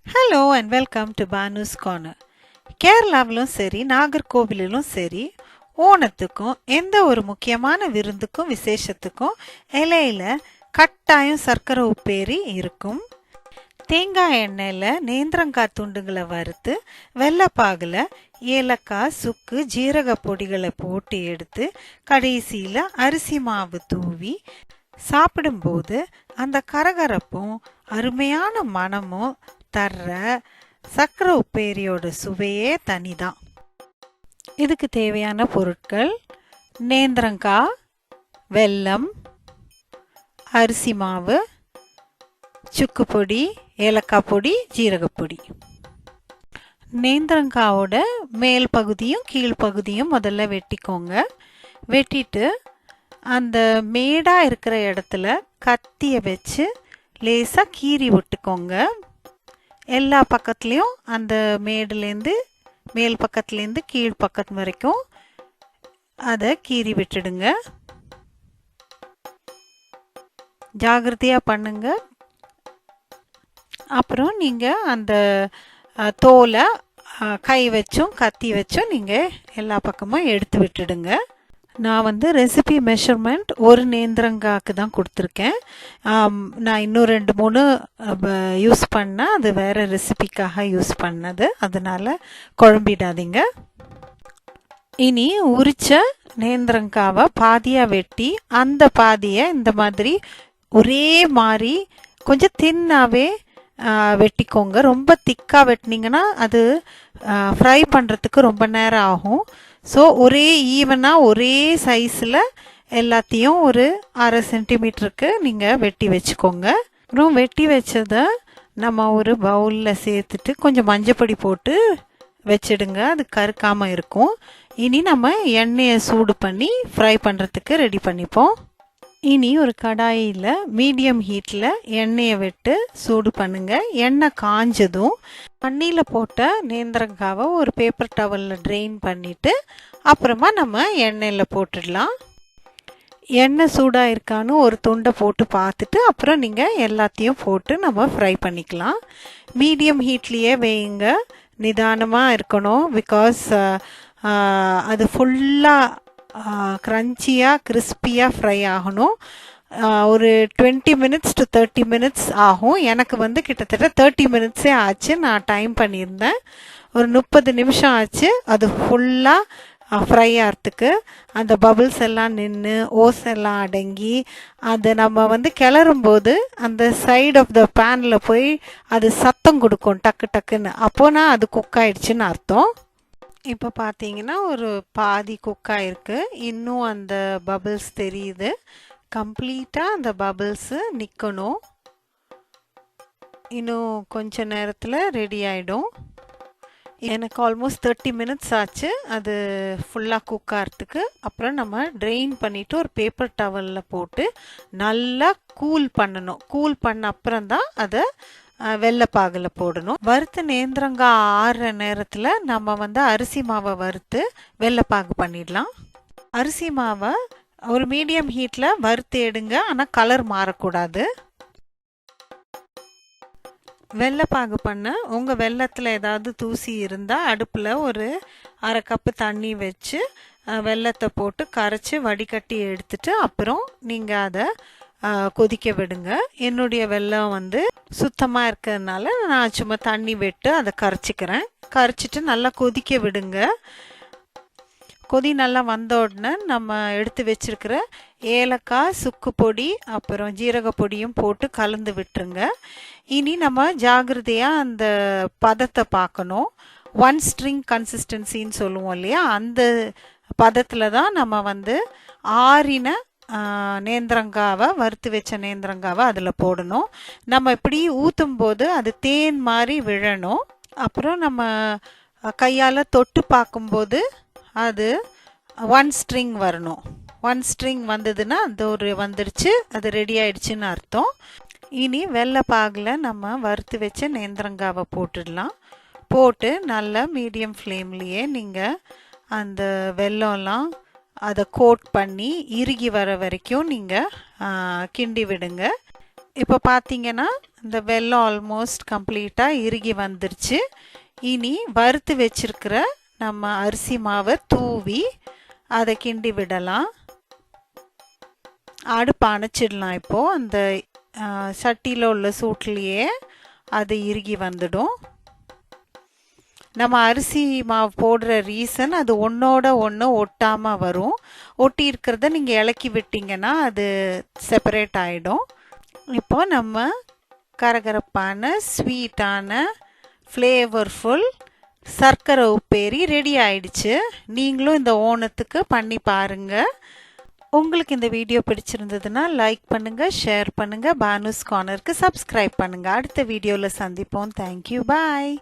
Hello and welcome to Bhanu's corner. கேரளாவிலும் சரி நாகர்கோவிலும் சரி ஓணத்துக்கும் எந்த ஒரு முக்கியமான விருந்துக்கும் விசேஷத்துக்கும் இலையில கட்டாயம் சர்க்கரை உப்பேரி இருக்கும். தேங்காய் எண்ணெயில் நேந்திரங்காய் துண்டுகளை வறுத்து வெள்ளைப்பாகில் ஏலக்காய் சுக்கு ஜீரக பொடிகளை போட்டு எடுத்து கடைசியில் அரிசி மாவு தூவி சாப்பிடும்போது அந்த கரகரப்பும் அருமையான மனமும் தர்ற சர்க்கரை உப்பேரியோட சுவையே தனிதான். இதுக்கு தேவையான பொருட்கள் நேந்திரங்காய், வெல்லம், அரிசி மாவு, சுக்கு பொடி, ஏலக்காய் பொடி, ஜீரகப்பொடி. நேந்திரங்காவோட மேல் பகுதியும் கீழ்ப்பகுதியும் முதல்ல வெட்டிக்கோங்க. வெட்டிட்டு அந்த மேடாக இருக்கிற இடத்துல கத்தியை வச்சு லேசாக கீறி விட்டுக்கோங்க. எல்லா பக்கத்துலேயும் அந்த மேடுலேருந்து மேல் பக்கத்துலேருந்து கீழ் பக்கத்து வரைக்கும் அதை கீறி விட்டுடுங்க. ஜாகிரதையாக பண்ணுங்க. அப்புறம் நீங்கள் அந்த தோலை கை வச்சும் கத்தி வச்சும் நீங்கள் எல்லா பக்கமும் எடுத்து விட்டுடுங்க. நான் ரெசிபி மெஷர்மெண்ட் ஒரு நேந்திரங்காய்க்கு தான் கொடுத்துருக்கேன். நான் இன்னும் 2-3 யூஸ் பண்ணால் அது வேறு ரெசிபிக்காக யூஸ் பண்ணது, அதனால் குழம்பிடாதீங்க. இனி உரிச்ச நேந்திரங்காவை பாதியாக வெட்டி அந்த பாதியை இந்த மாதிரி ஒரே மாதிரி கொஞ்சம் தின்னாவே வெட்டிக்கோங்க. ரொம்ப திக்காக வெட்டினீங்கன்னா அது ஃப்ரை பண்ணுறதுக்கு ரொம்ப நேரம் ஆகும். ஸோ ஒரே ஈவனாக ஒரே சைஸில் எல்லாத்தையும் ஒரு 1/2 சென்டிமீட்டருக்கு நீங்கள் வெட்டி வச்சுக்கோங்க. அப்புறம் வெட்டி வச்சதை நம்ம ஒரு பவுலில் சேர்த்துட்டு கொஞ்சம் மஞ்சப்பொடி போட்டு வச்சிடுங்க, அது கருக்காமல் இருக்கும். இனி நம்ம எண்ணெயை சூடு பண்ணி ஃப்ரை பண்ணுறதுக்கு ரெடி பண்ணிப்போம். இனி ஒரு கடாயில் மீடியம் ஹீட்டில் எண்ணெயை விட்டு சூடு பண்ணுங்க. எண்ணெய் காஞ்சதும் தண்ணியில் போட்ட நேந்திரங்காவை ஒரு பேப்பர் டவலில் ட்ரெயின் பண்ணிவிட்டு அப்புறமா நம்ம எண்ணெயில் போட்டுடலாம். எண்ணெய் சூடாக இருக்கான்னு ஒரு துண்டை போட்டு பார்த்துட்டு அப்புறம் நீங்கள் எல்லாத்தையும் போட்டு நம்ம ஃப்ரை பண்ணிக்கலாம். மீடியம் ஹீட்லேயே வேயுங்க, நிதானமாக இருக்கணும். பிகாஸ் அது ஃபுல்லாக க்ரன்ச்சியாக கிறிஸ்பியாக ஃப்ரை ஆகணும். ஒரு 20 மினிட்ஸ் to 30 மினிட்ஸ் ஆகும். எனக்கு கிட்டத்தட்ட 30 மினிட்ஸே ஆச்சு. நான் டைம் பண்ணியிருந்தேன். ஒரு 30 நிமிஷம் ஆச்சு அது ஃபுல்லாக ஃப்ரை ஆகிறதுக்கு. அந்த பபிள்ஸ் எல்லாம் நின்று ஓஸ் எல்லாம் அடங்கி அதை நம்ம கிளறும்போது அந்த சைடு ஆஃப் த பேனில் போய் அது சத்தம் கொடுக்கும் டக்கு டக்குன்னு. அப்போனா அது குக் ஆயிடுச்சுன்னு அர்த்தம். இப்போ பார்த்தீங்கன்னா ஒரு பாதி குக் ஆகிருக்கு. இன்னும் அந்த பபிள்ஸ் தெரியுது. கம்ப்ளீட்டாக அந்த பபிள்ஸு நிற்கணும். இன்னும் கொஞ்ச நேரத்தில் ரெடி ஆகிடும். எனக்கு ஆல்மோஸ்ட் 30 மினிட்ஸ் ஆச்சு அது ஃபுல்லாக குக் ஆகிறதுக்கு. அப்புறம் நம்ம ட்ரெயின் பண்ணிவிட்டு ஒரு பேப்பர் டவலில் போட்டு நல்லா கூல் பண்ணணும். கூல் பண்ண அப்புறம் தான் அதை வெள்ளைப்பாகில் போடணும். வறுத்த நேந்திரங்காய் ஆறுற நேரத்தில் நம்ம அரிசி மாவை வறுத்து வெள்ளைப்பாகு பண்ணிடலாம். அரிசி மாவை ஒரு மீடியம் ஹீட்டில் வறுத்து எடுங்க, ஆனால் கலர் மாறக்கூடாது. வெள்ளைப்பாகு பண்ண உங்கள் வெள்ளத்தில் ஏதாவது தூசி இருந்தால் அடுப்பில் ஒரு 1/2 கப்பு தண்ணி வச்சு வெள்ளத்தை போட்டு கரைச்சி வடிகட்டி எடுத்துட்டு அப்புறம் நீங்கள் அதை கொதிக்க விடுங்க. என்னுடைய வெல்லம் சுத்தமாக இருக்கிறதுனால நான் சும்மா தண்ணி விட்டு அதை கரைச்சிக்கிறேன். கரைச்சிட்டு நல்லா கொதிக்க விடுங்க. கொதி நல்லா வந்த உடனே நம்ம எடுத்து வச்சிருக்கிற ஏலக்காய் சுக்கு பொடி அப்புறம் ஜீரக பொடியும் போட்டு கலந்து விட்டுருங்க. இனி நம்ம ஜாகிரதையாக அந்த பதத்தை பார்க்கணும். 1 ஸ்ட்ரிங் கன்சிஸ்டன்சின்னு சொல்லுவோம் இல்லையா, அந்த பதத்தில் தான் நம்ம ஆறின நேந்திரங்காவை வறுத்து வச்ச நேந்திரங்காவை அதில் போடணும். நம்ம இப்படி ஊற்றும் போது அது தேன் மாதிரி விழணும். அப்புறம் நம்ம கையால் தொட்டு பார்க்கும்போது அது 1 ஸ்ட்ரிங் வரணும். 1 ஸ்ட்ரிங் வந்ததுன்னா அது ஒரு வந்துடுச்சு, அது ரெடி ஆயிடுச்சுன்னு அர்த்தம். இனி வெள்ளைப்பாகில் நம்ம வறுத்து வச்ச நேந்திரங்காவை போட்டுடலாம். போட்டு நல்லா மீடியம் ஃப்ளேம்லேயே நீங்கள் அந்த வெல்லம்லாம் அதை கோட் பண்ணி இறுகி வர வரைக்கும் நீங்கள் கிண்டி விடுங்க. இப்போ பார்த்தீங்கன்னா இந்த வெல்லம் ஆல்மோஸ்ட் கம்ப்ளீட்டாக இறுகி வந்துருச்சு. இனி வறுத்து வச்சிருக்கிற நம்ம அரிசி மாவை தூவி அதை கிண்டி விடலாம். அடுப்பு அணைச்சிடலாம். இப்போது அந்த சட்டியில் உள்ள சூட்லேயே அது இறுகி வந்துடும். நம்ம அரிசி மாவு போடுற ரீசன் அது ஒன்றோட ஒன்று ஒட்டாமல் வரும். ஒட்டி இருக்கிறத நீங்கள் இலக்கி விட்டிங்கன்னா அது செப்பரேட் ஆகிடும். இப்போ நம்ம கரகரப்பான ஸ்வீட்டான ஃப்ளேவர்ஃபுல் சர்க்கரை உப்பேரி ரெடி ஆயிடுச்சு. நீங்களும் இந்த ஓணத்துக்கு பண்ணி பாருங்கள். உங்களுக்கு இந்த வீடியோ பிடிச்சிருந்ததுன்னா லைக் பண்ணுங்கள், ஷேர் பண்ணுங்கள், பானுஸ் கார்னருக்கு சப்ஸ்கிரைப் பண்ணுங்கள். அடுத்த வீடியோவில் சந்திப்போம். தேங்க்யூ, பாய்.